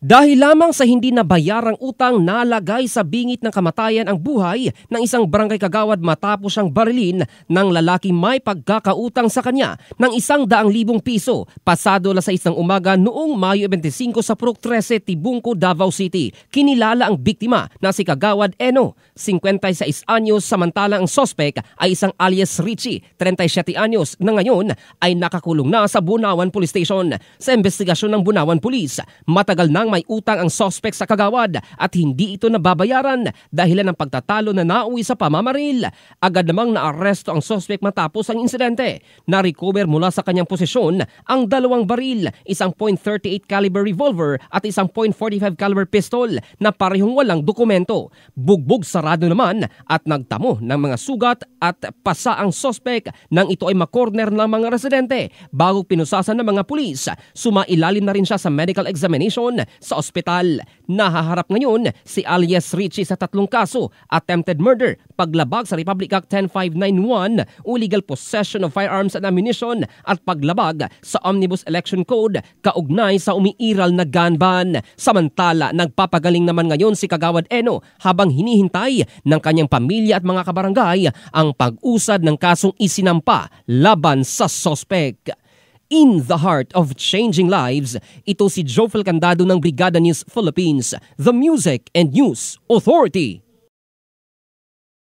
Dahil lamang sa hindi nabayarang utang, nalagay sa bingit ng kamatayan ang buhay ng isang barangay kagawad matapos siyang barilin ng lalaking may pagkakautang sa kanya ng 100,000 piso pasado alas 6 ng umaga noong Mayo 25 sa Purok 13, Tibungco, Davao City. Kinilala ang biktima na si Kagawad Eno, 56 anyos, samantalang ang sospek ay isang alias Richie, 37 anyos, na ngayon ay nakakulong na sa Bunawan Police Station. Sa investigasyon ng Bunawan Police, matagal nang may utang ang suspect sa Kagawad at hindi ito nababayaran dahilan ng pagtatalo na nauwi sa pamamaril. Agad namang naaresto ang suspect matapos ang insidente. Na-recover mula sa kanyang posisyon ang 2 baril, isang .38 caliber revolver at isang .45 caliber pistol na parehong walang dokumento. Bugbog sarado naman at nagtamo ng mga sugat at pasa ang suspect nang ito ay makorner ng mga residente. Bago pinusasan ng mga pulis, sumailalim na rin siya sa medical examination sa ospital. Nahaharap ngayon si alias Richie sa 3 kaso: attempted murder, paglabag sa Republic Act 10591, illegal possession of firearms and ammunition at paglabag sa Omnibus Election Code kaugnay sa umiiral na gun ban. Samantala, nagpapagaling naman ngayon si Kagawad Eno habang hinihintay ng kanyang pamilya at mga kabarangay ang pag-usad ng kasong isinampa laban sa sospek. In the heart of changing lives, ito si Jofel Candado ng Brigada News Philippines, the Music and News Authority.